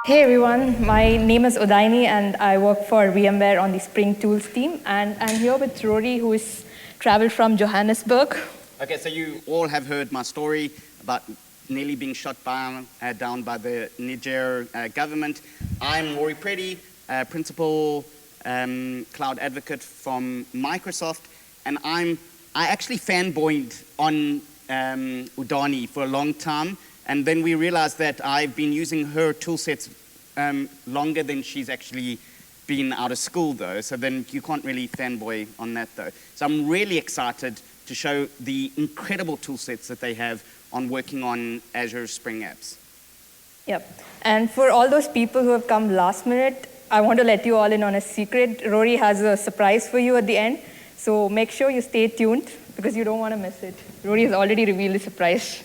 Hey everyone, my name is Udayani and I work for VMware on the Spring Tools team, and I'm here with Rory, who is traveled from Johannesburg. Okay, so you all have heard my story about nearly being shot down by the Niger government. I'm Rory Preddy, principal cloud advocate from Microsoft, and I actually fanboyed on Udayani for a long time, and then we realized that I've been using her tool sets longer than she's actually been out of school, though, so then you can't really fanboy on that, though. So I'm really excited to show the incredible tool sets that they have on working on Azure Spring apps. Yep, and for all those people who have come last minute, I want to let you all in on a secret. Rory has a surprise for you at the end, so make sure you stay tuned because you don't want to miss it. Rory has already revealed the surprise.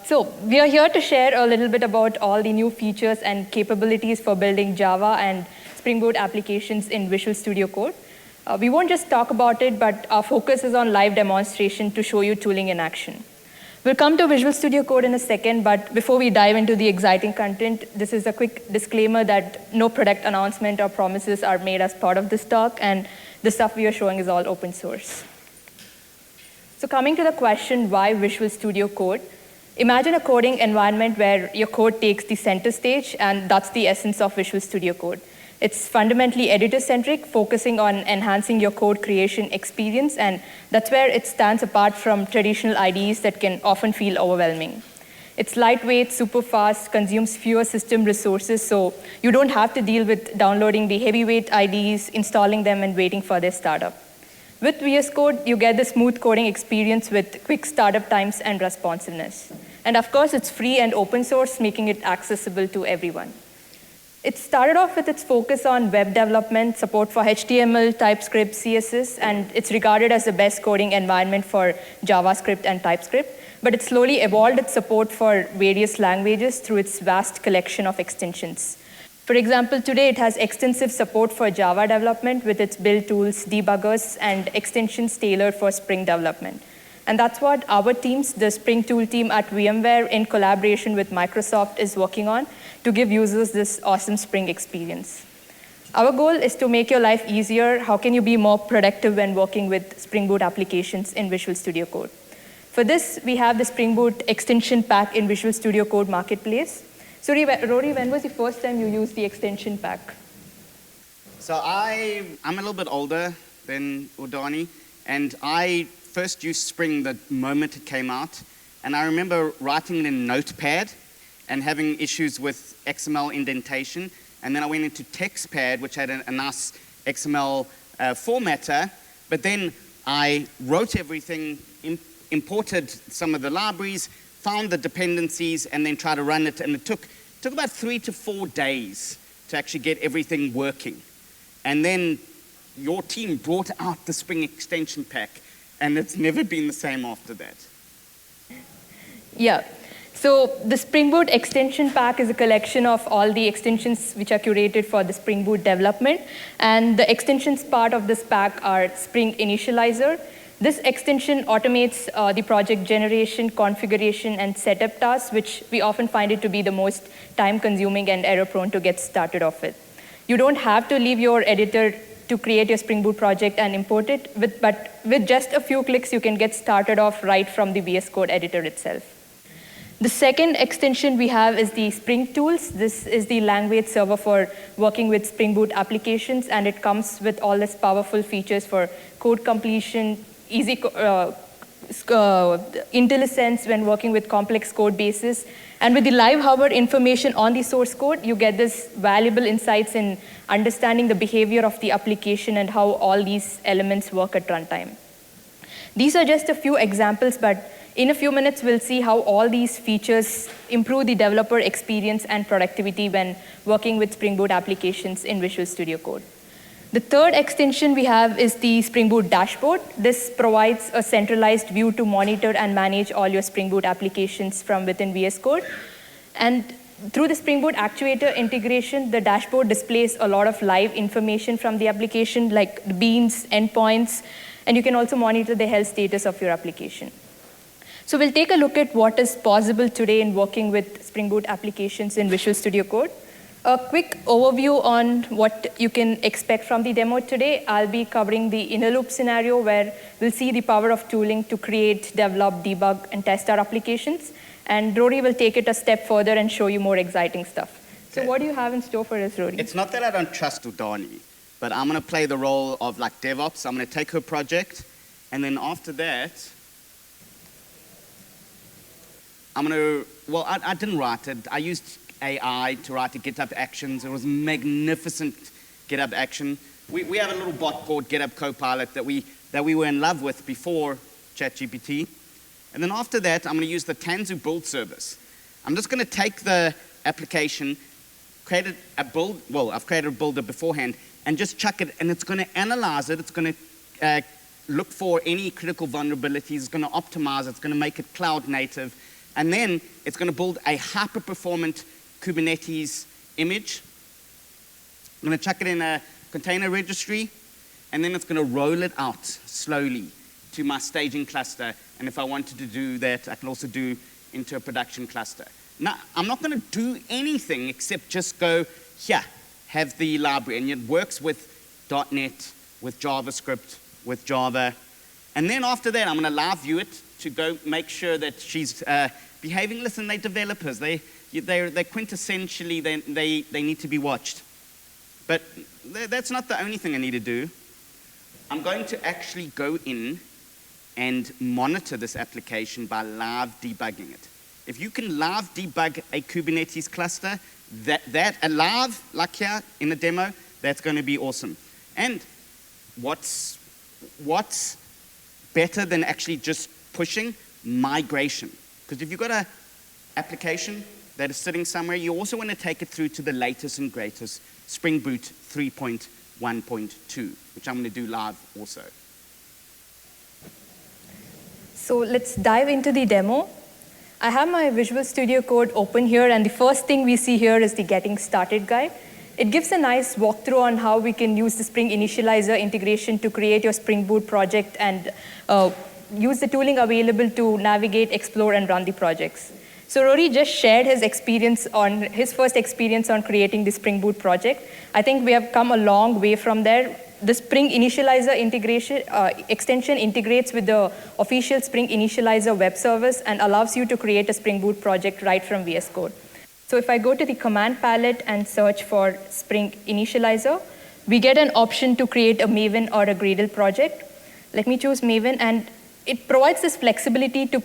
So we are here to share a little bit about all the new features and capabilities for building Java and Spring Boot applications in Visual Studio Code. We won't just talk about it, but our focus is on live demonstration to show you tooling in action. We'll come to Visual Studio Code in a second, but before we dive into the exciting content, this is a quick disclaimer that no product announcement or promises are made as part of this talk, and the stuff we are showing is all open source. So coming to the question, why Visual Studio Code? Imagine a coding environment where your code takes the center stage, and that's the essence of Visual Studio Code. It's fundamentally editor-centric, focusing on enhancing your code creation experience, and that's where it stands apart from traditional IDEs that can often feel overwhelming. It's lightweight, super fast, consumes fewer system resources, so you don't have to deal with downloading the heavyweight IDEs, installing them, and waiting for their startup. With VS Code, you get the smooth coding experience with quick startup times and responsiveness. And of course, it's free and open source, making it accessible to everyone. It started off with its focus on web development, support for HTML, TypeScript, CSS, and it's regarded as the best coding environment for JavaScript and TypeScript. But it slowly evolved its support for various languages through its vast collection of extensions. For example, today it has extensive support for Java development with its build tools, debuggers, and extensions tailored for Spring development. And that's what our teams, the Spring Tool team at VMware, in collaboration with Microsoft, is working on to give users this awesome Spring experience. Our goal is to make your life easier. How can you be more productive when working with Spring Boot applications in Visual Studio Code? For this, we have the Spring Boot extension pack in Visual Studio Code Marketplace. So Rory, when was the first time you used the extension pack? So I'm a little bit older than Udayani, and I first used Spring the moment it came out, and I remember writing it in Notepad and having issues with XML indentation, and then I went into TextPad, which had a nice XML formatter, but then I wrote everything, imported some of the libraries, found the dependencies, and then tried to run it, and it took about 3 to 4 days to actually get everything working. And then your team brought out the Spring extension pack, and it's never been the same after that. Yeah. So the Spring Boot extension pack is a collection of all the extensions which are curated for the Spring Boot development. And the extensions part of this pack are Spring Initializr. This extension automates the project generation, configuration, and setup tasks, which we often find it to be the most time-consuming and error-prone to get started off with. You don't have to leave your editor to create your Spring Boot project and import it, but with just a few clicks, you can get started off right from the VS Code editor itself. The second extension we have is the Spring Tools. This is the language server for working with Spring Boot applications, and it comes with all these powerful features for code completion, easy IntelliSense when working with complex code bases. And with the live hover information on the source code, you get this valuable insights in understanding the behavior of the application and how all these elements work at runtime. These are just a few examples, but in a few minutes, we'll see how all these features improve the developer experience and productivity when working with Spring Boot applications in Visual Studio Code. The third extension we have is the Spring Boot dashboard. This provides a centralized view to monitor and manage all your Spring Boot applications from within VS Code. And through the Spring Boot actuator integration, the dashboard displays a lot of live information from the application, like the beans, endpoints, and you can also monitor the health status of your application. So we'll take a look at what is possible today in working with Spring Boot applications in Visual Studio Code. A quick overview on what you can expect from the demo today. I'll be covering the inner loop scenario where we'll see the power of tooling to create, develop, debug, and test our applications. And Rory will take it a step further and show you more exciting stuff. So what do you have in store for us, Rory? It's not that I don't trust Udayani, but I'm going to play the role of like DevOps. I'm going to take her project, and then after that, I'm going to, well, I didn't write it. I used AI to write a GitHub Actions. It was magnificent GitHub action. We have a little bot called GitHub Copilot that we were in love with before ChatGPT. And then after that, I'm going to use the Tanzu build service. I'm just going to take the application, create a build, well, I've created a builder beforehand, and just chuck it, and it's going to analyze it. It's going to look for any critical vulnerabilities. It's going to optimize it. It's going to make it cloud native. And then it's going to build a hyper-performant Kubernetes image. I'm going to chuck it in a container registry, and then it's going to roll it out slowly to my staging cluster. And if I wanted to do that, I can also do into a production cluster. Now, I'm not going to do anything except just go, here, have the library. And it works with .NET, with JavaScript, with Java. And then after that, I'm going to live view it to go make sure that she's behaving. Listen, they're developers. They're quintessentially, they need to be watched. But that's not the only thing I need to do. I'm going to actually go in and monitor this application by live debugging it. If you can live debug a Kubernetes cluster, live, like here in the demo, that's going to be awesome. And what's better than actually just pushing? Migration. Because if you've got an application that is sitting somewhere, you also want to take it through to the latest and greatest Spring Boot 3.1.2, which I'm going to do live also. So let's dive into the demo. I have my Visual Studio Code open here, and the first thing we see here is the Getting Started guide. It gives a nice walkthrough on how we can use the Spring Initializr integration to create your Spring Boot project and use the tooling available to navigate, explore, and run the projects. So Rory just shared his first experience on creating the Spring Boot project. I think we have come a long way from there. The Spring Initializr integration extension integrates with the official Spring Initializr web service and allows you to create a Spring Boot project right from VS Code. So if I go to the command palette and search for Spring Initializr, we get an option to create a Maven or a Gradle project. Let me choose Maven, and it provides this flexibility to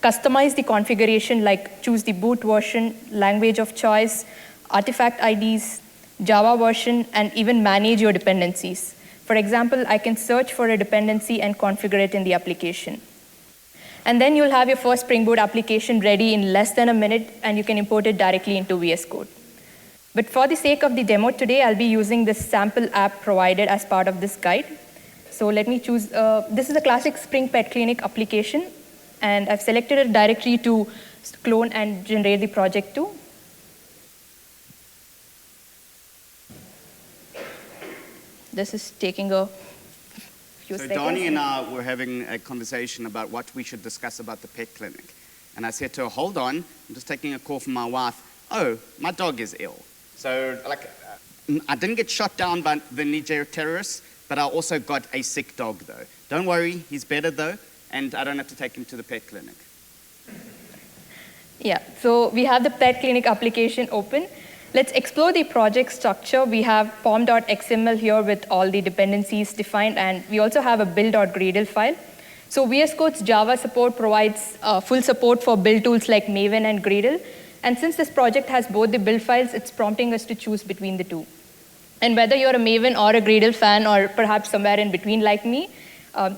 customize the configuration, like choose the boot version, language of choice, artifact IDs, Java version, and even manage your dependencies. For example, I can search for a dependency and configure it in the application. And then you'll have your first Spring Boot application ready in less than a minute, and you can import it directly into VS Code. But for the sake of the demo today, I'll be using this sample app provided as part of this guide. So let me choose, this is a classic Spring Pet Clinic application, and I've selected a directory to clone and generate the project to. This is taking a few seconds. So Donnie and I were having a conversation about what we should discuss about the pet clinic. And I said to her, hold on, I'm just taking a call from my wife. Oh, my dog is ill. So I didn't get shot down by the Niger terrorists, but I also got a sick dog though. Don't worry, he's better though, and I don't have to take him to the pet clinic. Yeah, so we have the pet clinic application open. Let's explore the project structure. We have pom.xml here with all the dependencies defined, and we also have a build.gradle file. So VS Code's Java support provides full support for build tools like Maven and Gradle. And since this project has both the build files, it's prompting us to choose between the two. And whether you're a Maven or a Gradle fan, or perhaps somewhere in between like me,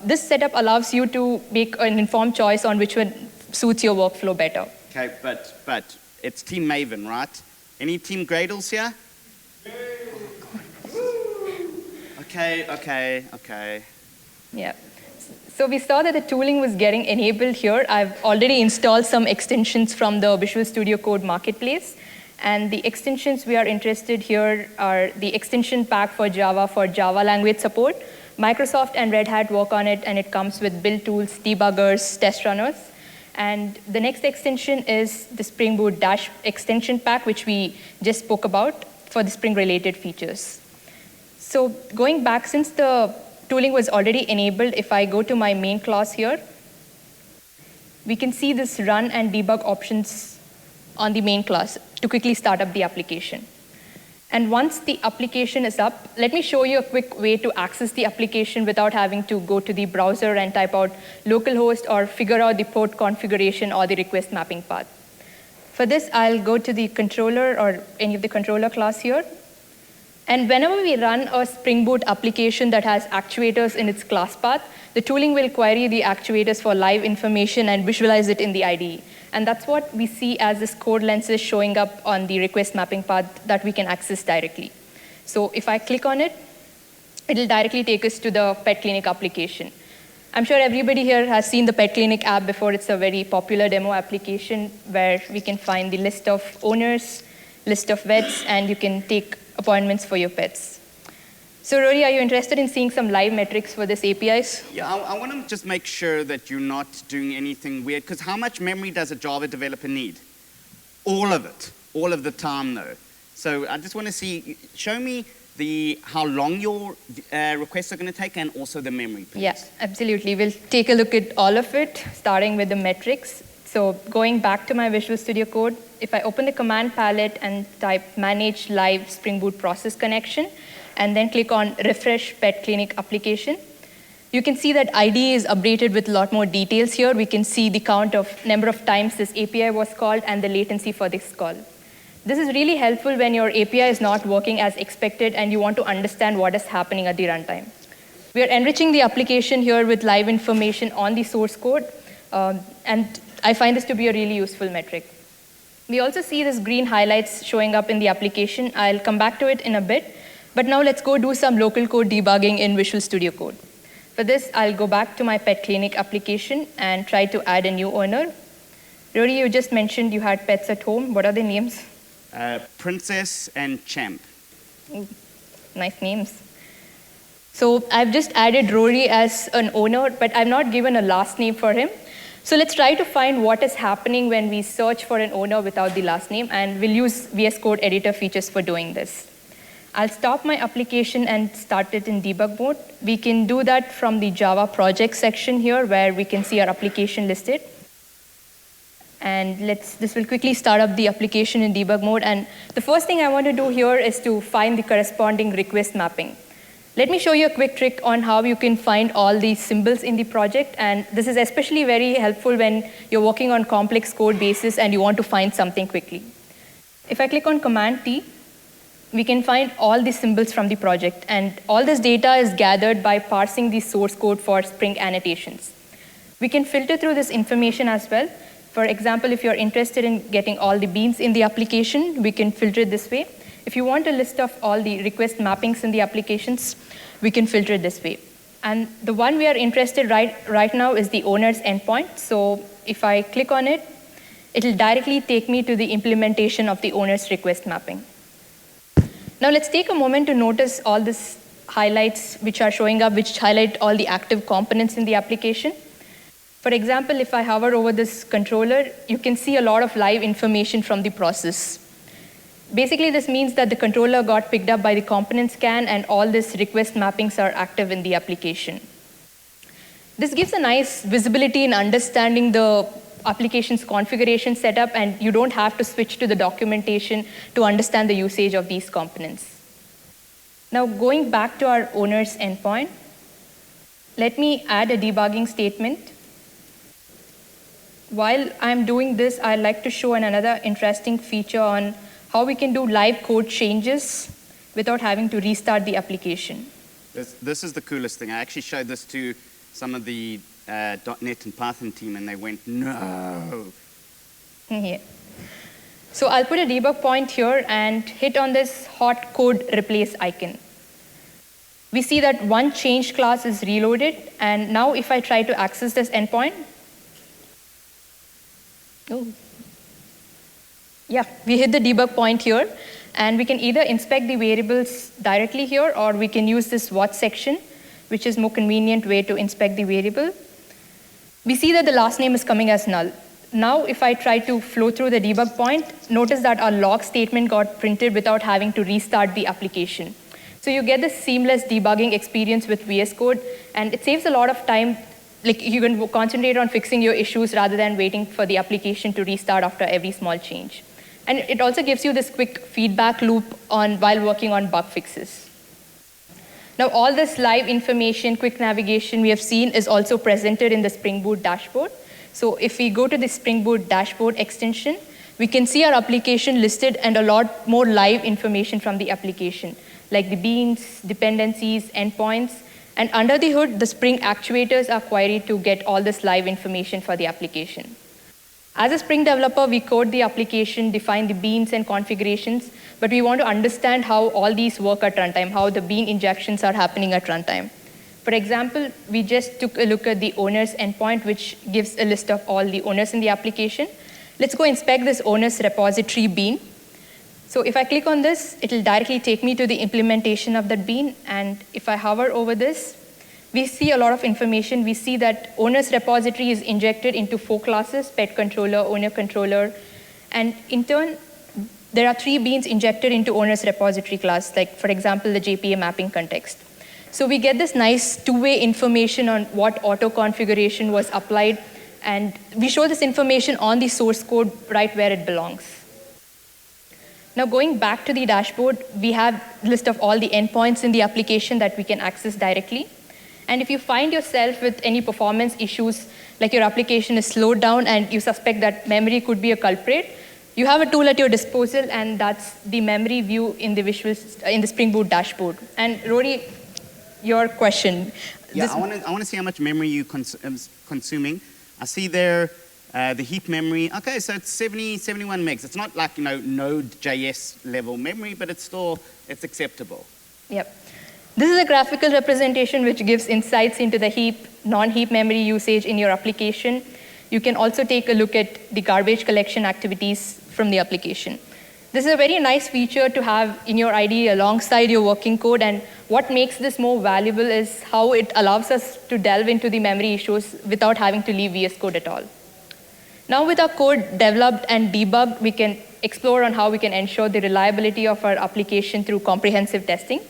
this setup allows you to make an informed choice on which one suits your workflow better. Okay, but it's Team Maven, right? Any Team Gradles here? Okay. Yeah. So we saw that the tooling was getting enabled here. I've already installed some extensions from the Visual Studio Code Marketplace. And the extensions we are interested here are the extension pack for Java language support. Microsoft and Red Hat work on it, and it comes with build tools, debuggers, test runners. And the next extension is the Spring Boot Dash extension pack, which we just spoke about for the Spring-related features. So going back, since the tooling was already enabled, if I go to my main class here, we can see this run and debug options on the main class to quickly start up the application. And once the application is up, let me show you a quick way to access the application without having to go to the browser and type out localhost or figure out the port configuration or the request mapping path. For this, I'll go to the controller or any of the controller class here. And whenever we run a Spring Boot application that has actuators in its class path, the tooling will query the actuators for live information and visualize it in the IDE. And that's what we see as this code lenses showing up on the request mapping path that we can access directly. So if I click on it, it'll directly take us to the Pet Clinic application. I'm sure everybody here has seen the Pet Clinic app before. It's a very popular demo application where we can find the list of owners, list of vets, and you can take appointments for your pets. So Rory, are you interested in seeing some live metrics for this APIs? Yeah, I want to just make sure that you're not doing anything weird, because how much memory does a Java developer need? All of it, all of the time though. So I just want to see, show me how long your requests are going to take and also the memory, please. Yes, absolutely. We'll take a look at all of it, starting with the metrics. So going back to my Visual Studio Code, if I open the command palette and type manage live Spring Boot process connection, and then click on refresh Pet Clinic application, you can see that IDE is updated with a lot more details here. We can see the count of number of times this API was called and the latency for this call. This is really helpful when your API is not working as expected and you want to understand what is happening at the runtime. We are enriching the application here with live information on the source code, and I find this to be a really useful metric. We also see this green highlights showing up in the application. I'll come back to it in a bit. But now let's go do some local code debugging in Visual Studio Code. For this, I'll go back to my Pet Clinic application and try to add a new owner. Rory, you just mentioned you had pets at home. What are their names? Princess and Champ. Ooh, nice names. So I've just added Rory as an owner, but I've not given a last name for him. So let's try to find what is happening when we search for an owner without the last name, and we'll use VS Code editor features for doing this. I'll stop my application and start it in debug mode. We can do that from the Java project section here, where we can see our application listed. And this will quickly start up the application in debug mode. And the first thing I want to do here is to find the corresponding request mapping. Let me show you a quick trick on how you can find all the symbols in the project. And this is especially very helpful when you're working on complex code bases and you want to find something quickly. If I click on Command T, we can find all the symbols from the project. And all this data is gathered by parsing the source code for Spring annotations. We can filter through this information as well. For example, if you're interested in getting all the beans in the application, we can filter it this way. If you want a list of all the request mappings in the applications, we can filter it this way. And the one we are interested right now is the owner's endpoint. So if I click on it, it'll directly take me to the implementation of the owner's request mapping. Now let's take a moment to notice all these highlights which are showing up, which highlight all the active components in the application. For example, if I hover over this controller, you can see a lot of live information from the process. Basically, this means that the controller got picked up by the component scan and all these request mappings are active in the application. This gives a nice visibility in understanding the application's configuration setup, and you don't have to switch to the documentation to understand the usage of these components. Now, going back to our owner's endpoint, let me add a debugging statement. While I'm doing this, I'd like to show another interesting feature on how we can do live code changes without having to restart the application. This is the coolest thing. I actually showed this to some of the .NET and Python team, and they went, no. Yeah. So I'll put a debug point here and hit on this hot code replace icon. We see that one change class is reloaded, and now if I try to access this endpoint, we hit the debug point here, and we can either inspect the variables directly here, or we can use this what section, which is more convenient way to inspect the variable. We see that the last name is coming as null. now if I try to flow through the debug point, notice that our log statement got printed without having to restart the application. So you get this seamless debugging experience with VS Code, and it saves a lot of time. Like, you can concentrate on fixing your issues rather than waiting for the application to restart after every small change. And it also gives you this quick feedback loop while working on bug fixes. Now, all this live information, quick navigation we have seen is also presented in the Spring Boot dashboard. So if we go to the Spring Boot dashboard extension, we can see our application listed and a lot more live information from the application, like the beans, dependencies, endpoints, and under the hood, the Spring actuators are queried to get all this live information for the application. As a Spring developer, we code the application, define the beans and configurations, but we want to understand how all these work at runtime, how the bean injections are happening at runtime. For example, we just took a look at the owners endpoint, which gives a list of all the owners in the application. Let's go inspect this owners repository bean. So if I click on this, it will directly take me to the implementation of that bean. And if I hover over this, we see a lot of information. We see that owners repository is injected into 4 classes: pet controller, owner controller. And in turn, there are 3 beans injected into owners repository class, like, for example, the JPA mapping context. So we get this nice two-way information on what auto configuration was applied, and we show this information on the source code right where it belongs. Now, going back to the dashboard, we have a list of all the endpoints in the application that we can access directly. And if you find yourself with any performance issues, like your application is slowed down and you suspect that memory could be a culprit, you have a tool at your disposal, and that's the memory view in the Spring Boot dashboard. And Rory, your question. Yeah, I want to see how much memory you consuming. I see there the heap memory. Okay, so it's 71 megs. It's not like, Node.js level memory, but it's acceptable. Yep. This is a graphical representation which gives insights into the heap, non-heap memory usage in your application. You can also take a look at the garbage collection activities from the application. This is a very nice feature to have in your IDE alongside your working code, and what makes this more valuable is how it allows us to delve into the memory issues without having to leave VS Code at all. Now, with our code developed and debugged, we can explore on how we can ensure the reliability of our application through comprehensive testing.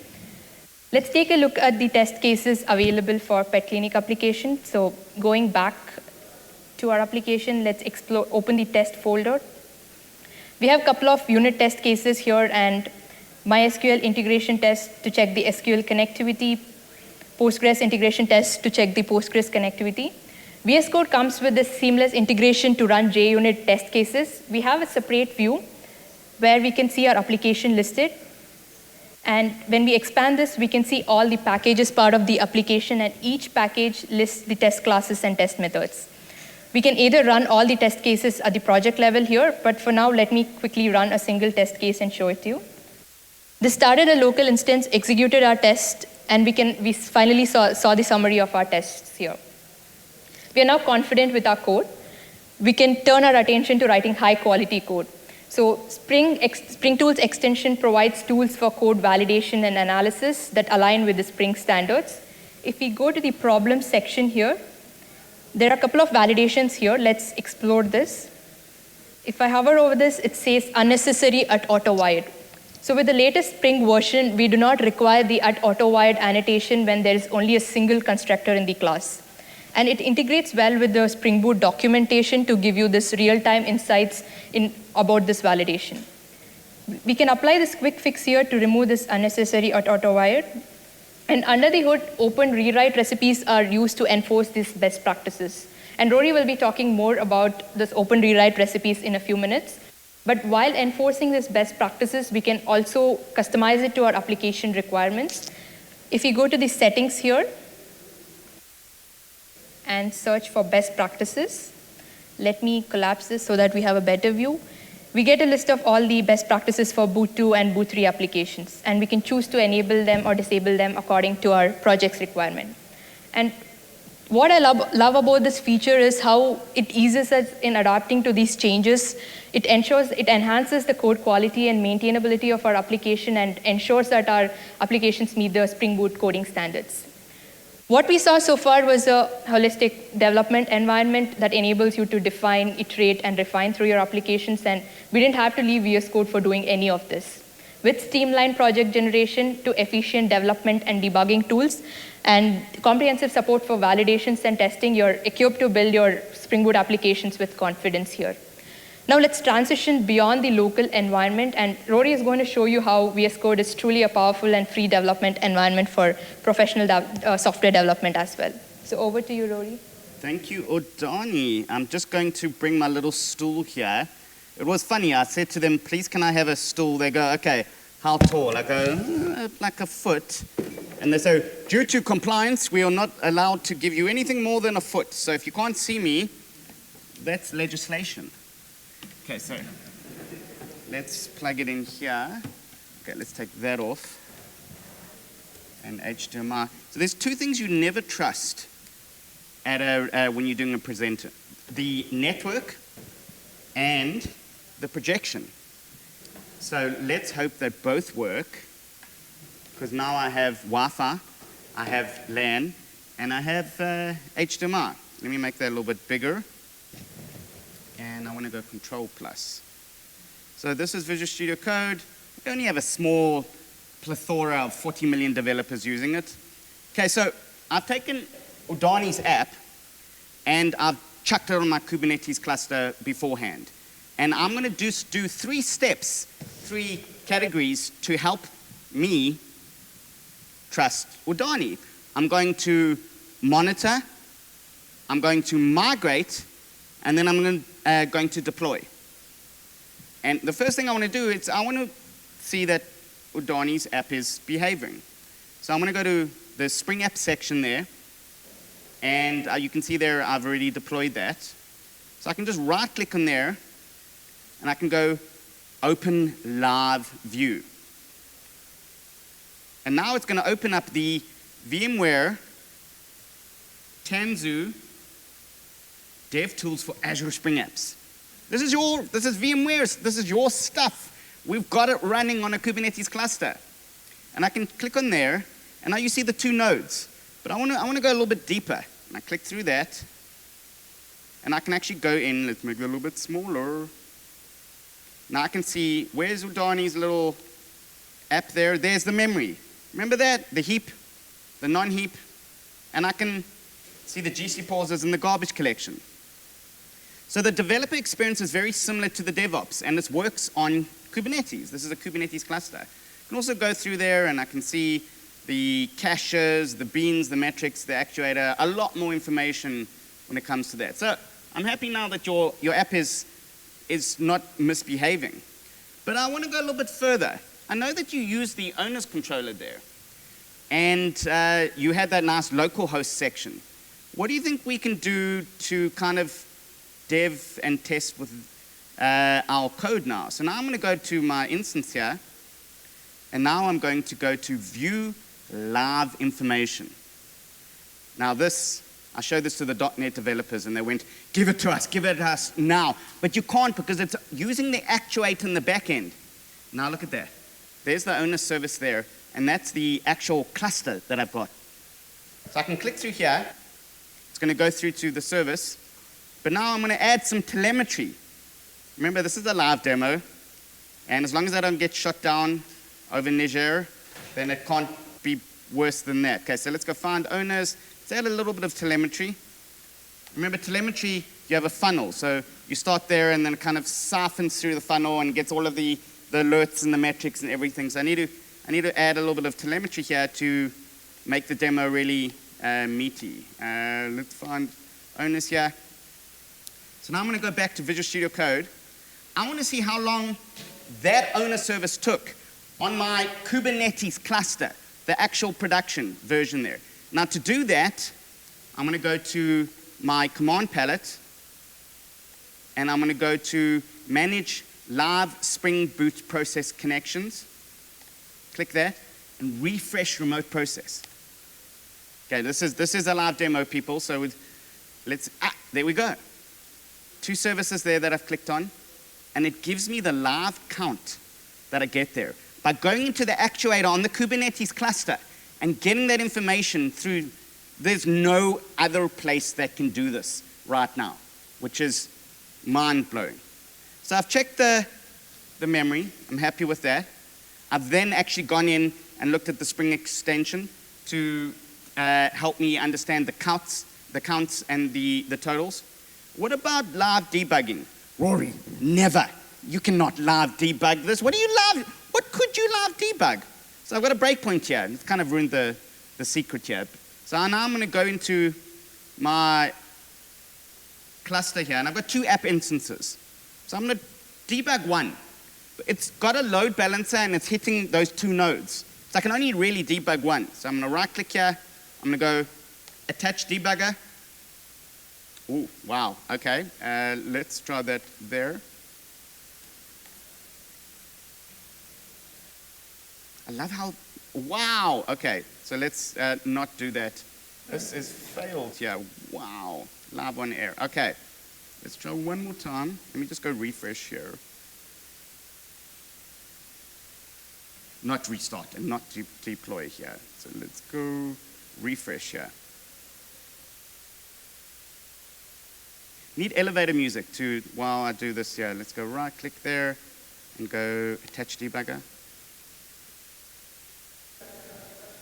Let's take a look at the test cases available for pet clinic application. So going back to our application, let's open the test folder. We have a couple of unit test cases here, and MySQL integration test to check the SQL connectivity, Postgres integration test to check the Postgres connectivity. VS Code comes with this seamless integration to run JUnit test cases. We have a separate view where we can see our application listed. And when we expand this, we can see all the packages part of the application, and each package lists the test classes and test methods. We can either run all the test cases at the project level here, but for now, let me quickly run a single test case and show it to you. This started a local instance, executed our test, and we finally saw the summary of our tests here. We are now confident with our code. We can turn our attention to writing high-quality code. So Spring Tools extension provides tools for code validation and analysis that align with the Spring standards. If we go to the problem section here, there are a couple of validations here. Let's explore this. If I hover over this, it says unnecessary at auto-wired. So with the latest Spring version, we do not require the at auto-wired annotation when there is only a single constructor in the class. And it integrates well with the Spring Boot documentation to give you this real-time insights about this validation. We can apply this quick fix here to remove this unnecessary at auto-wired. And under the hood, open rewrite recipes are used to enforce these best practices. And Rory will be talking more about this open rewrite recipes in a few minutes. But while enforcing these best practices, we can also customize it to our application requirements. If we go to the settings here and search for best practices, let me collapse this so that we have a better view. We get a list of all the best practices for Boot 2 and Boot 3 applications, and we can choose to enable them or disable them according to our project's requirement. And what I love about this feature is how it eases us in adapting to these changes. It enhances the code quality and maintainability of our application and ensures that our applications meet the Spring Boot coding standards. What we saw so far was a holistic development environment that enables you to define, iterate, and refine through your applications, and we didn't have to leave VS Code for doing any of this. With streamlined project generation to efficient development and debugging tools, and comprehensive support for validations and testing, you're equipped to build your Spring Boot applications with confidence here. Now let's transition beyond the local environment, and Rory is going to show you how VS Code is truly a powerful and free development environment for professional software development as well. So over to you, Rory. Thank you, Udayani. I'm just going to bring my little stool here. It was funny, I said to them, please can I have a stool? They go, okay, how tall? I go, like a foot. And they say, due to compliance, we are not allowed to give you anything more than a foot. So if you can't see me, that's legislation. Okay, so let's plug it in here. Okay, let's take that off. And HDMI. So there's two things you never trust at when you're doing a presenter. The network and the projection. So let's hope that both work, because now I have Wi-Fi, I have LAN, and I have HDMI. Let me make that a little bit bigger. And I want to go Control+. So this is Visual Studio Code. We only have a small plethora of 40 million developers using it. Okay, so I've taken Udayani's app and I've chucked it on my Kubernetes cluster beforehand. And I'm going to do 3 steps, 3 categories to help me trust Udayani. I'm going to monitor, I'm going to migrate, and then I'm going to deploy. And the first thing I want to do is I want to see that Udayani's app is behaving. So I'm going to go to the Spring App section there, and you can see there I've already deployed that. So I can just right-click on there, and I can go Open Live View. And now it's going to open up the VMware Tanzu Dev Tools for Azure Spring Apps. This is VMware, this is your stuff. We've got it running on a Kubernetes cluster. And I can click on there, and now you see the 2 nodes. But I want to go a little bit deeper. And I click through that, and I can actually go in. Let's make it a little bit smaller. Now I can see, where's Udayani's little app there? There's the memory. Remember that? The heap, the non-heap. And I can see the GC pauses in the garbage collection. So the developer experience is very similar to the DevOps, and this works on Kubernetes. This is a Kubernetes cluster. I can also go through there, and I can see the caches, the beans, the metrics, the actuator, a lot more information when it comes to that. So I'm happy now that your app is not misbehaving. But I want to go a little bit further. I know that you use the owner's controller there, and you had that nice localhost section. What do you think we can do to kind of dev and test with our code now? So now I'm going to go to my instance here, and now I'm going to go to View Live Information. Now I showed this to the .NET developers, and they went, give it to us now. But you can't, because it's using the actuator in the back end. Now look at that. There's the owner service there, and that's the actual cluster that I've got. So I can click through here. It's going to go through to the service. But now I'm going to add some telemetry. Remember, this is a live demo. And as long as I don't get shut down over Niger, then it can't be worse than that. Okay, so let's go find owners. Let's add a little bit of telemetry. Remember, telemetry, you have a funnel. So you start there, and then it kind of siphons through the funnel and gets all of the alerts and the metrics and everything. So I need to add a little bit of telemetry here to make the demo really meaty. Let's find owners here. So now I'm going to go back to Visual Studio Code. I want to see how long that owner service took on my Kubernetes cluster, the actual production version there. Now to do that, I'm going to go to my command palette, and I'm going to go to Manage Live Spring Boot Process Connections. Click that, and refresh remote process. Okay, this is a live demo, people. So there we go. 2 services there that I've clicked on, and it gives me the live count that I get there. By going into the actuator on the Kubernetes cluster and getting that information through There's no other place that can do this right now, which is mind-blowing. So I've checked the memory. I'm happy with that. I've then actually gone in and looked at the Spring extension to help me understand the counts and the totals. What about live debugging? Rory, never. You cannot live debug this. What could you live debug? So I've got a breakpoint here. It's kind of ruined the secret here. So now I'm going to go into my cluster here, and I've got 2 app instances. So I'm going to debug one. It's got a load balancer, and it's hitting those 2 nodes. So I can only really debug one. So I'm going to right-click here. I'm going to go attach debugger. Ooh, wow, okay. Let's try that there. I love how, wow, okay. So let's not do that. This is failed here. Wow, live on air. Okay, let's try one more time. Let me just go refresh here. Not restart and not deploy here. So let's go refresh here. Need elevator music to, while I do this here. Let's go right click there and go attach debugger.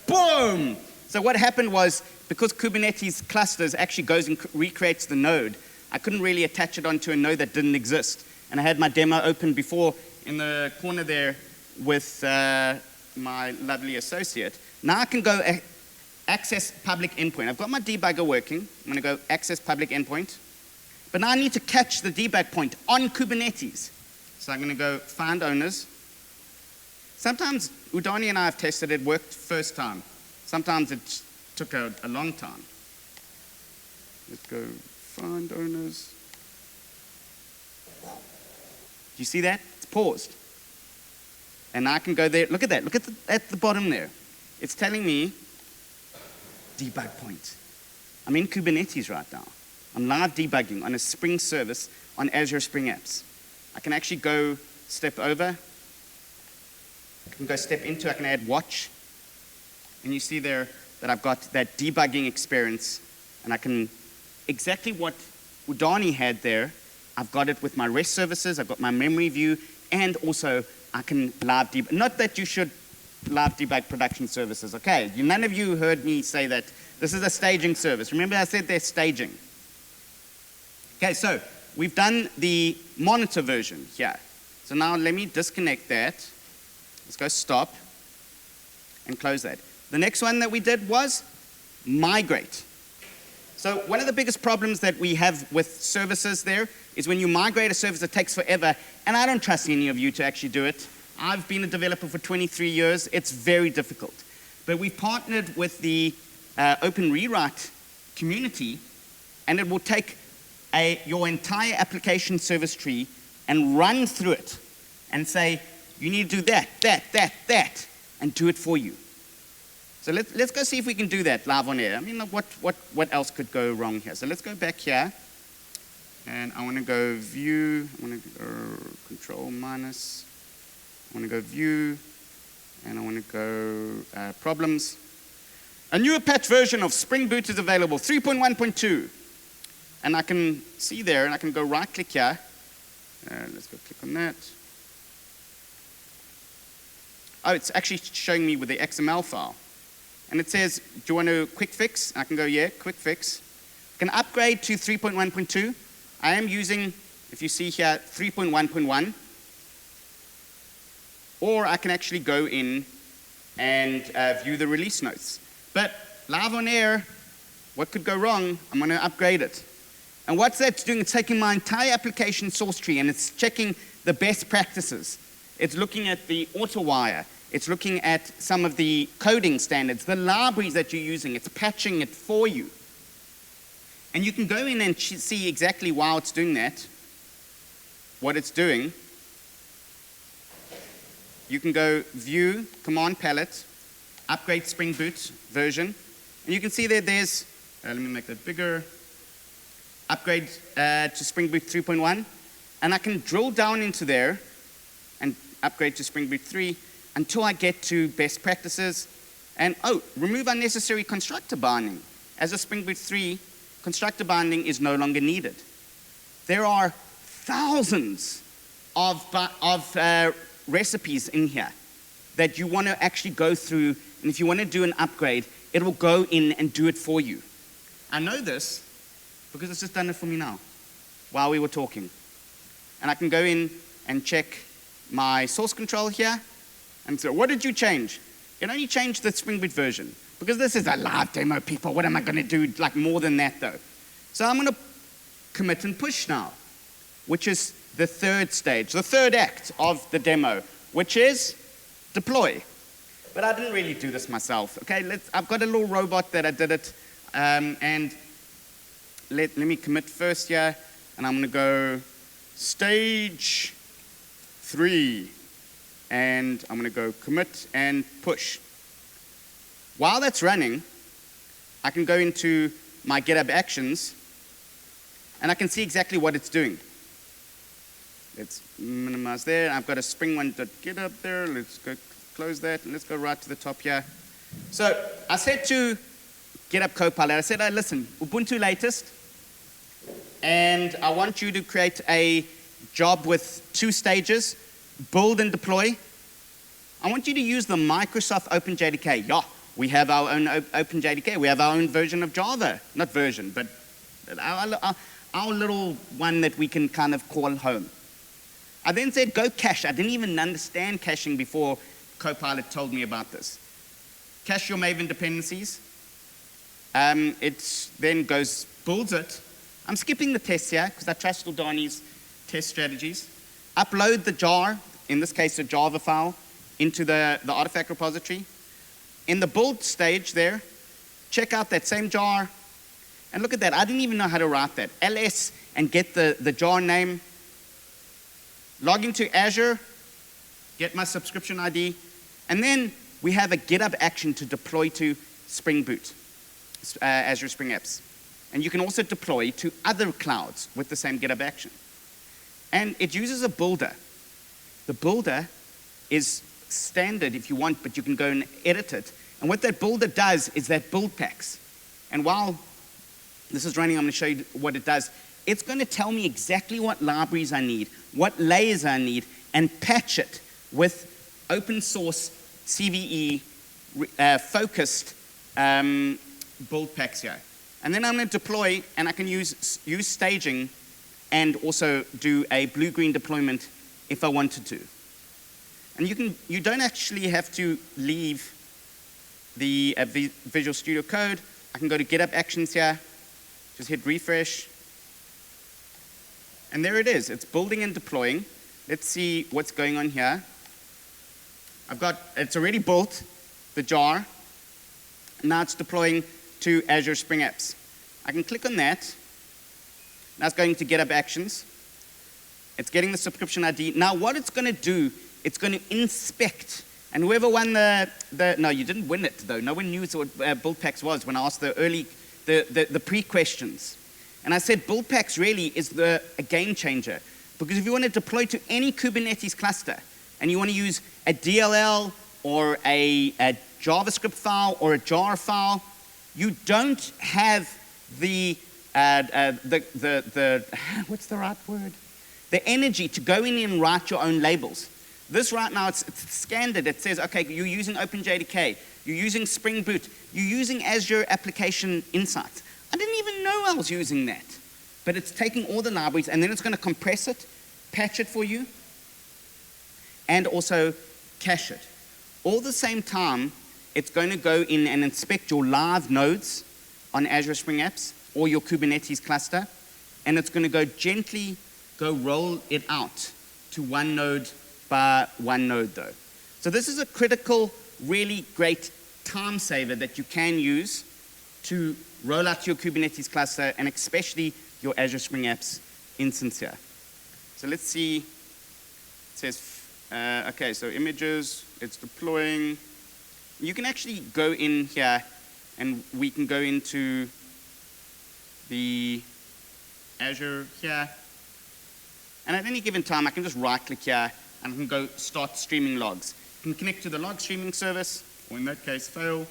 Boom! So what happened was, because Kubernetes clusters actually goes and recreates the node, I couldn't really attach it onto a node that didn't exist. And I had my demo open before in the corner there with my lovely associate. Now I can go access public endpoint. I've got my debugger working. I'm going to go access public endpoint. But now I need to catch the debug point on Kubernetes. So I'm going to go find owners. Sometimes Udayani and I have tested it, worked first time. Sometimes it took a long time. Let's go find owners. Do you see that? It's paused. And I can go there. Look at that. Look at the bottom there. It's telling me debug point. I'm in Kubernetes right now. I'm live debugging on a Spring service on Azure Spring Apps. I can actually go step over. I can go step into, I can add watch. And you see there that I've got that debugging experience, and I can, exactly what Udayani had there, I've got it with my REST services, I've got my memory view, and also I can live debug. Not that you should live debug production services, okay? None of you heard me say that. This is a staging service. Remember I said they're staging. Okay, so we've done the monitor version here. So now let me disconnect that. Let's go stop and close that. The next one that we did was migrate. So one of the biggest problems that we have with services there is when you migrate a service, it takes forever, and I don't trust any of you to actually do it. I've been a developer for 23 years. It's very difficult. But we've partnered with the Open Rewrite community, and it will take your entire application service tree and run through it and say, you need to do that, and do it for you. So let's go see if we can do that live on air. I mean, what else could go wrong here? So let's go back here, and I want to go view. I want to go control minus. I want to go view, and I want to go problems. A newer patch version of Spring Boot is available, 3.1.2. And I can see there, and I can go right-click here. Let's go click on that. Oh, it's actually showing me with the XML file. And it says, do you want to quick fix? I can go, yeah, quick fix. I can upgrade to 3.1.2. I am using, if you see here, 3.1.1. Or I can actually go in and view the release notes. But live on air, what could go wrong? I'm going to upgrade it. And what's that doing? It's taking my entire application source tree and it's checking the best practices. It's looking at the AutoWire. It's looking at some of the coding standards, the libraries that you're using. It's patching it for you. And you can go in and see exactly while it's doing that, what it's doing. You can go view, command palette, upgrade Spring Boot version. And you can see there's, let me make that bigger, upgrade to Spring Boot 3.1. And I can drill down into there and upgrade to Spring Boot 3 until I get to best practices. And remove unnecessary constructor binding. as a Spring Boot 3, constructor binding is no longer needed. There are thousands of recipes in here that you want to actually go through, and if you want to do an upgrade, it will go in and do it for you. I know this because it's just done it for me now while we were talking. And I can go in and check my source control here and say, what did you change? It only changed the Spring Boot version because this is a live demo, people. What am I going to do like more than that though? So I'm going to commit and push now, which is the third stage, the third act of the demo, which is deploy. But I didn't really do this myself. Okay, I've got a little robot that I did it, and let me commit first here, and I'm going to go stage 3, and I'm going to go commit and push. While that's running, I can go into my GitHub Actions, and I can see exactly what it's doing. Let's minimize there. I've got a spring1.github there. Let's go close that, and let's go right to the top here. So I said to GitHub Copilot, I said, listen, Ubuntu latest, and I want you to create a job with 2 stages, build and deploy. I want you to use the Microsoft OpenJDK. Yeah, we have our own OpenJDK. We have our own version of Java. Not version, but our little one that we can kind of call home. I then said, go cache. I didn't even understand caching before Copilot told me about this. Cache your Maven dependencies. It then goes, builds it. I'm skipping the tests here because I trust Udayani's test strategies. Upload the jar, in this case a Java file, into the artifact repository. In the build stage there, check out that same jar. And look at that, I didn't even know how to write that. ls and get the jar name. Log into Azure, get my subscription ID, and then we have a GitHub action to deploy to Spring Boot, Azure Spring Apps. And you can also deploy to other clouds with the same GitHub action. And it uses a builder. The builder is standard if you want, but you can go and edit it. And what that builder does is that build packs. And while this is running, I'm going to show you what it does. It's going to tell me exactly what libraries I need, what layers I need, and patch it with open source CVE focused build packs here. And then I'm going to deploy, and I can use staging and also do a blue-green deployment if I wanted to. And you don't actually have to leave the Visual Studio Code. I can go to GitHub Actions here, just hit refresh. And there it is. It's building and deploying. Let's see what's going on here. It's already built, the jar. Now it's deploying to Azure Spring Apps. I can click on that. Now it's going to GitHub Actions. It's getting the subscription ID. Now what it's going to do, it's going to inspect. And whoever won no, you didn't win it though. No one knew what build packs was when I asked the pre-questions. And I said build packs really is a game changer. Because if you want to deploy to any Kubernetes cluster, and you want to use a DLL or a JavaScript file or a jar file, you don't have the what's the right word? The energy to go in and write your own labels. This right now, it's scanned it. It says, okay, you're using OpenJDK, you're using Spring Boot, you're using Azure Application Insights. I didn't even know I was using that. But it's taking all the libraries, and then it's going to compress it, patch it for you, and also cache it. All the same time, it's going to go in and inspect your live nodes on Azure Spring Apps or your Kubernetes cluster, and it's going to go gently roll it out to one node by one node though. So this is a critical, really great time saver that you can use to roll out your Kubernetes cluster and especially your Azure Spring Apps instance here. So let's see, it says, okay, so images, it's deploying. You can actually go in here and we can go into the Azure here. And at any given time, I can just right click here and I can go start streaming logs. You can connect to the log streaming service, or in that case, fail.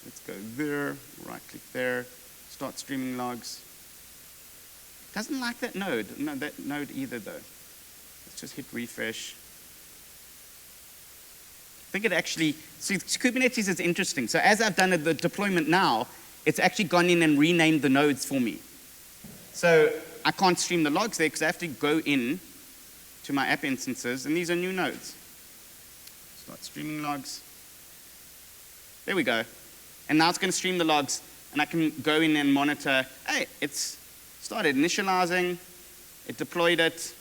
Let's go there, right-click there, start streaming logs. Doesn't like that node. No, that node either, though. Let's just hit refresh. I think it actually, see, Kubernetes is interesting. So as I've done the deployment now, it's actually gone in and renamed the nodes for me. So I can't stream the logs there because I have to go in to my app instances, and these are new nodes. Start streaming logs. There we go. And now it's going to stream the logs, and I can go in and monitor, hey, it's started initializing, it deployed it,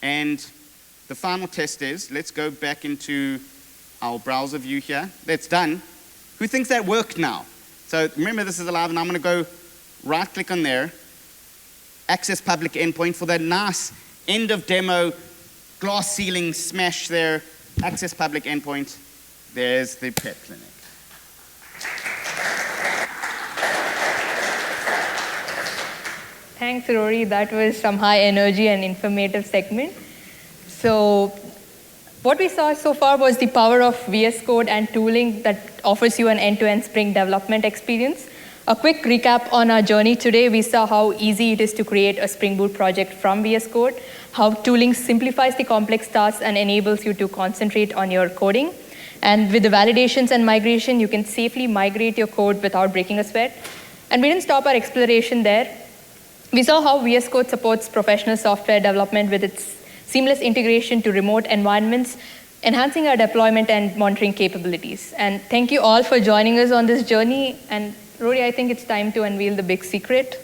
and the final test is, let's go back into our browser view here. That's done. Who thinks that worked now? So remember, this is alive, and I'm going to go right-click on there, access public endpoint for that nice end of demo, glass ceiling smash there, access public endpoint. There's the pet clinic. Thanks, Rory. That was some high energy and informative segment. So what we saw so far was the power of VS Code and tooling that offers you an end-to-end Spring development experience. A quick recap on our journey today. We saw how easy it is to create a Spring Boot project from VS Code, how tooling simplifies the complex tasks and enables you to concentrate on your coding. And with the validations and migration, you can safely migrate your code without breaking a sweat. And we didn't stop our exploration there. We saw how VS Code supports professional software development with its seamless integration to remote environments, enhancing our deployment and monitoring capabilities. And thank you all for joining us on this journey. And Rory, I think it's time to unveil the big secret.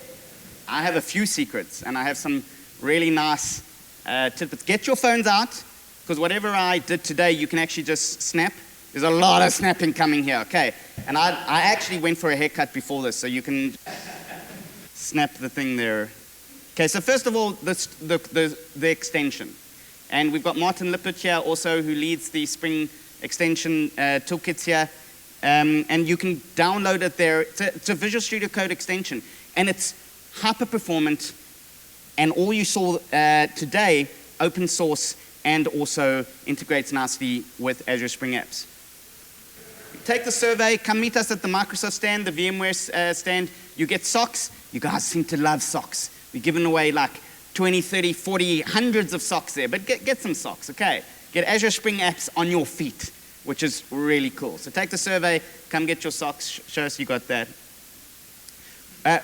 I have a few secrets, and I have some really nice tidbits. Get your phones out, because whatever I did today, you can actually just snap. There's a lot of snapping coming here, okay? And I actually went for a haircut before this, so you can snap the thing there. Okay, so first of all, the extension. And we've got Martin Lippert here also, who leads the Spring extension toolkits here. And you can download it there. It's a Visual Studio Code extension. And it's hyper performant. And all you saw today, open source, and also integrates nicely with Azure Spring Apps. Take the survey, come meet us at the Microsoft stand, the VMware stand. You get socks. You guys seem to love socks. We're giving away like 20, 30, 40, hundreds of socks there. But get some socks, okay? Get Azure Spring Apps on your feet, which is really cool. So take the survey, come get your socks, show us you got that.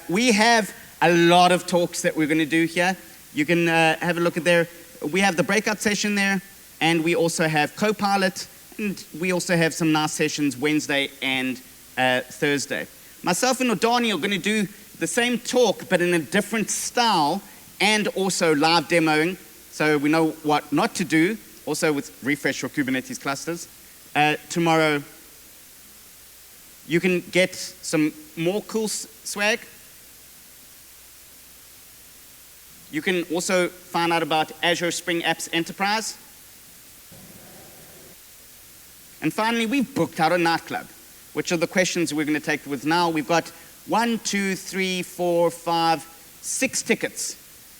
We have a lot of talks that we're going to do here. You can have a look at there. We have the breakout session there, and we also have Copilot, and we also have some nice sessions Wednesday and Thursday. Myself and Udayani are going to do the same talk, but in a different style, and also live demoing, so we know what not to do, also with refresh your Kubernetes clusters. Tomorrow, you can get some more cool swag. You can also find out about Azure Spring Apps Enterprise. And finally, we've booked out a nightclub, which are the questions we're going to take with now. We've got 1, 2, 3, 4, 5, 6 tickets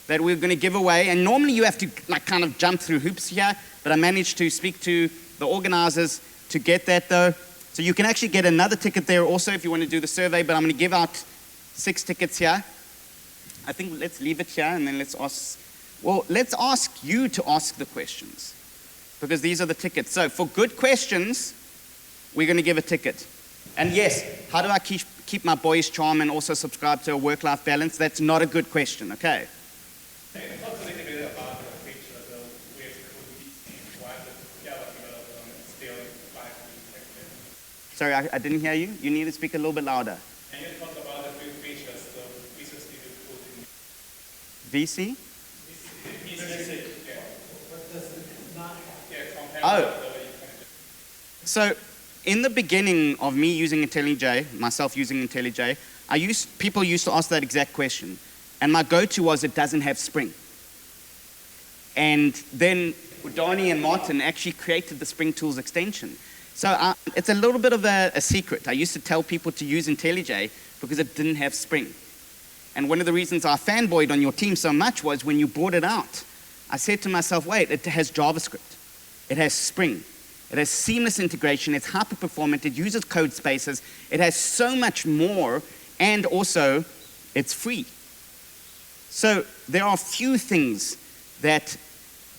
that we're going to give away. And normally you have to like kind of jump through hoops here, but I managed to speak to the organizers to get that though. So you can actually get another ticket there also if you want to do the survey, but I'm going to give out 6 tickets here. I think let's leave it here and then let's ask you to ask the questions, because these are the tickets. So for good questions, we're going to give a ticket. And yes, how do I keep my boys' charm and also subscribe to a work-life balance? That's not a good question, okay? Talk a little bit about the feature of the VS Code, why the Java development is still 5 Sorry, I didn't hear you. You need to speak a little bit louder. Can you talk about the few features the Visual Studio put in? VC? VC. Yeah. What does it not have? Yeah, compared Oh. to the way you can do. So in the beginning of me using IntelliJ, myself using IntelliJ, people used to ask that exact question. And my go-to was, it doesn't have Spring. And then Udayani and Martin actually created the Spring Tools extension. So it's a little bit of a secret. I used to tell people to use IntelliJ because it didn't have Spring. And one of the reasons I fanboyed on your team so much was when you brought it out, I said to myself, wait, it has JavaScript. It has Spring. It has seamless integration. It's hyper performant. It uses code spaces. It has so much more, and also it's free. So there are few things that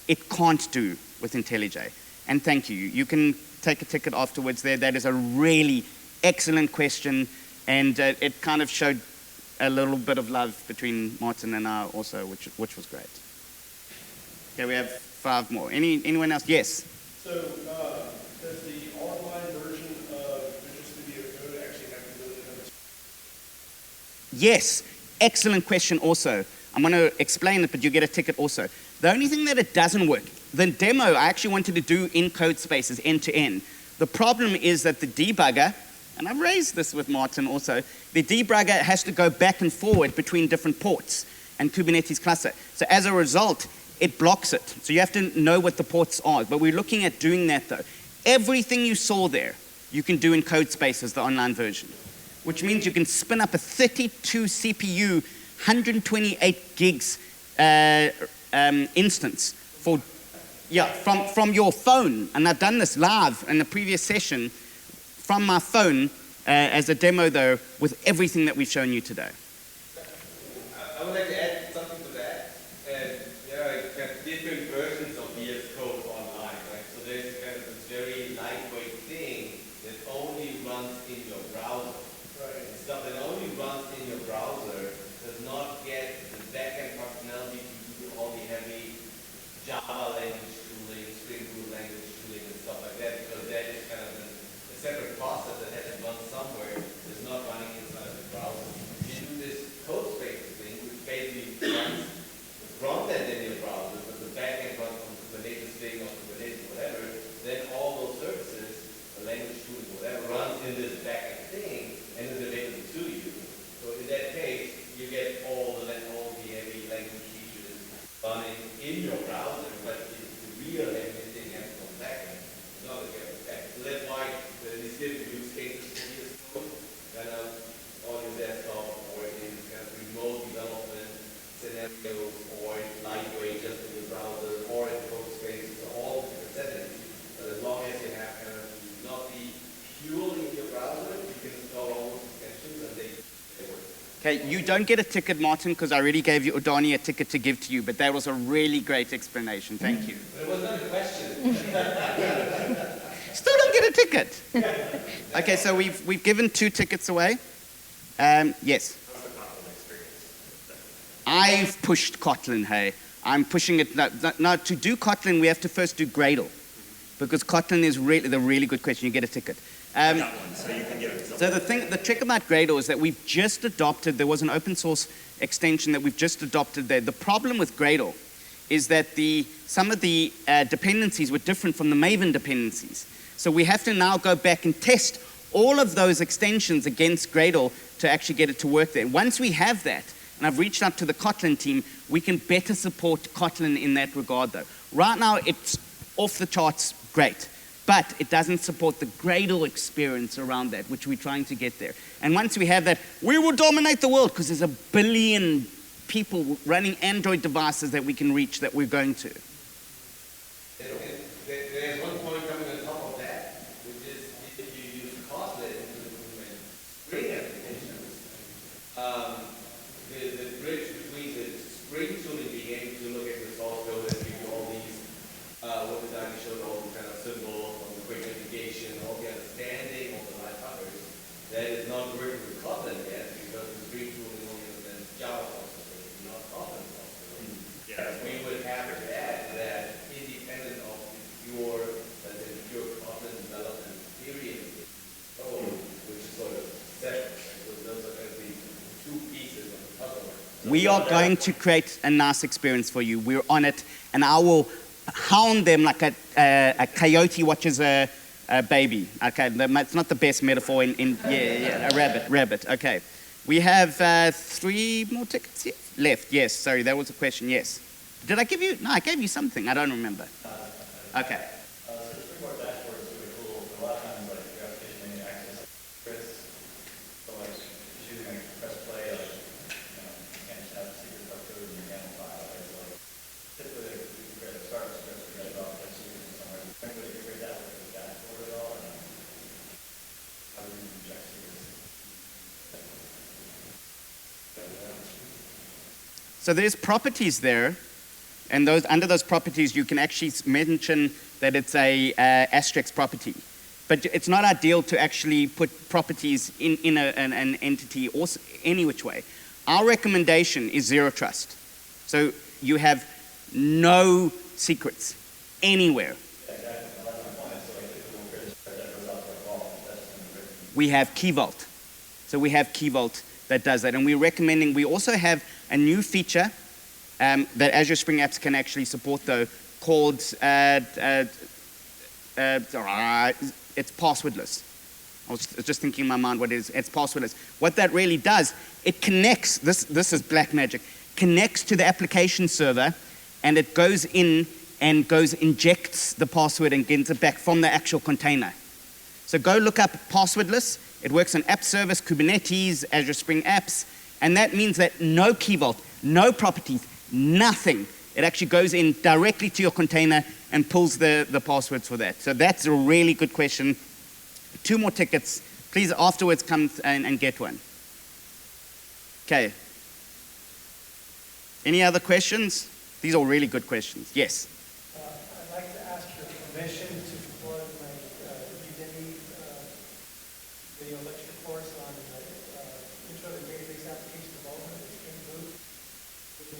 it can't do with IntelliJ. And thank you. You can take a ticket afterwards there. That is a really excellent question, and it kind of showed a little bit of love between Martin and I also, which was great. Okay, we have 5 more. Anyone else? Yes? So does the online version of Visual Studio Code actually have to do with another? Yes, excellent question also. I'm going to explain it, but you get a ticket also. The only thing that it doesn't work, the demo I actually wanted to do in code spaces end to end. The problem is that the debugger, and I've raised this with Martin also, the debugger has to go back and forward between different ports and Kubernetes cluster. So as a result, it blocks it. So you have to know what the ports are. But we're looking at doing that though. Everything you saw there, you can do in code spaces, the online version, which means you can spin up a 32 CPU, 128 gigs instance for, from your phone. And I've done this live in the previous session from my phone as a demo though, with everything that we've shown you today. I would like to add something to that. There are kind of different versions of VS Code online, right? So there's kind of this very lightweight thing that only runs in your browser. Right. And stuff that only runs in your browser does not get the backend functionality to do all the heavy Java language tooling, Spring Boot language tooling, and stuff like that, because that is kind of a separate process that has to run somewhere. It's not running inside of the browser. If you do this code spaces thing, which basically runs the front end in your browser, but the back end runs on Kubernetes thing or Kubernetes whatever, then all those services, the language tooling, whatever, runs in this back end thing and is available to you. So in that case, you get all the heavy language features running in your browser, but the real heavy thing has no back end. It's not a heavy back end. So that's why these different use cases for VS Code, kind of on your desktop or in kind of remote development scenarios or lightweight just in your browser or in code spaces, all different settings. But as long as you have kind of not the purely in your browser, you can install all those extensions and they work. Okay, you don't get a ticket, Martin, because I already gave you Udayani a ticket to give to you, but that was a really great explanation. Thank you. But it was not a question. Still don't get a ticket. Okay, so we've given 2 tickets away. Yes. I've pushed Kotlin, hey. I'm pushing it. Now, to do Kotlin, we have to first do Gradle, because Kotlin is really the really good question. You get a ticket. So the trick about Gradle is that we've just adopted, there was an open source extension that we've just adopted there. The problem with Gradle is that some of the dependencies were different from the Maven dependencies. So we have to now go back and test all of those extensions against Gradle to actually get it to work there. Once we have that, and I've reached out to the Kotlin team, we can better support Kotlin in that regard though. Right now it's off the charts great, but it doesn't support the Gradle experience around that, which we're trying to get there. And once we have that, we will dominate the world, because there's 1 billion people running Android devices that we can reach, that we're going to. There's one point coming on top of that, which is if you use Kotlin to implement Spring applications, the bridge between the Spring tooling being able to look at the source code and give you all these, what Udayani showed, all these kind of symbols, all the quick navigation, all the understanding of the light covers, that is not working with Kotlin yet, because the Spring tooling only understands Java source code, not Kotlin source code. Yeah. We would have to add that independent of your, let's say, pure Kotlin development period code, which is sort of separate. So those are going to be 2 pieces of the puzzle. We are going to create a nice experience for you. We're on it, and I will hound them like a coyote watches a baby. Okay, it's not the best metaphor a rabbit. Okay, we have 3 more tickets here left. Yes, sorry, that was a question. Yes, did I give you? No, I gave you something. I don't remember. Okay. So the Springboard dashboard is really cool. A lot of times, like, your application may access Chris, so like, choosing like press play, like, you can't just have a secret code in your YAML file, right? So like, typically, like, you can create a start script to get it off, like, so you can somewhere. Frankly, you can create that with the So there's properties there, and under those properties you can actually mention that it's a asterisk property. But it's not ideal to actually put properties in an entity or any which way. Our recommendation is zero trust. So you have no secrets anywhere. We have Key Vault. So we have Key Vault that does that. And we're recommending, we also have a new feature that Azure Spring Apps can actually support though, called, it's passwordless. I was just thinking in my mind what it is. It's passwordless. What that really does, it connects, this is black magic, connects to the application server, and it goes in and injects the password and gets it back from the actual container. So go look up passwordless. It works on App Service, Kubernetes, Azure Spring Apps, and that means that no Key Vault, no properties, nothing. It actually goes in directly to your container and pulls the passwords for that. So that's a really good question. 2 more tickets. Please afterwards come and get one. Okay. Any other questions? These are really good questions. Yes? I'd like to ask your permission to plug my Udayani video lecture course on Intro to Database Application Development with Spring Boot,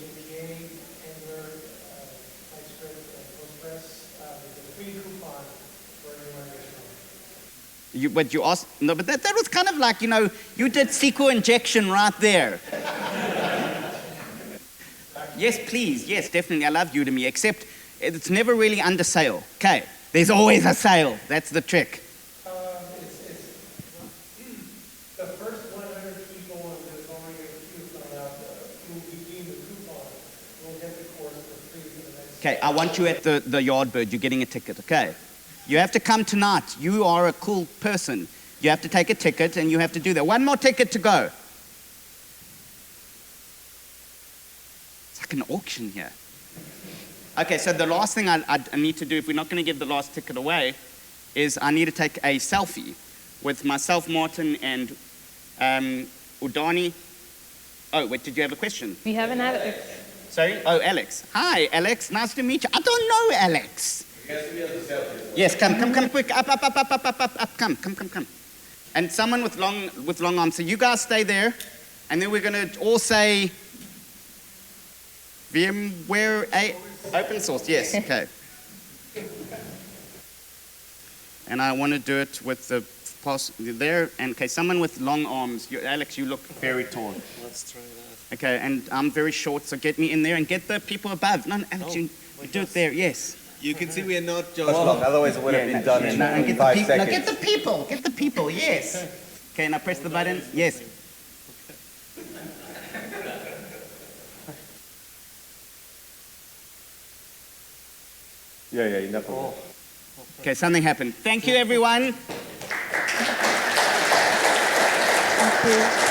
Udayani, Angular, TypeScript, and Postgres, with a free coupon for anyone in this room. But you asked, no, but that was kind of like, you did SQL injection right there. Yes, please. Yes, definitely. I love Udemy, except it's never really under sale. Okay, there's always a sale. That's the trick. The first 100 people on this already a few found out who redeem the coupon will get the course for free for the next. Okay, I want you at the Yardbird. You're getting a ticket, okay? You have to come tonight. You are a cool person. You have to take a ticket and you have to do that. 1 more ticket to go. An auction here. Okay, so the last thing I need to do, if we're not going to give the last ticket away, is I need to take a selfie with myself, Martin, and Udayani. Oh, wait, did you have a question? We have an Alex. Sorry? Oh, Alex. Hi, Alex. Nice to meet you. I don't know Alex. You guys see us the selfie. Yes, come quick. Up. Come. And someone with long arms. So you guys stay there, and then we're going to all say VMware open source, yes, okay. And I want to do it with the there, and okay, someone with long arms. Alex, you look very tall. Let's try that. Okay, and I'm very short, so get me in there and get the people above. No, Alex, you do it there, yes. You can see we are not Josh. Otherwise it would have been done in 5 seconds. Now get the people, yes. Okay, now press the button, yes. Yeah, enough of it. Okay, something happened. Thank you, everyone. Thank you.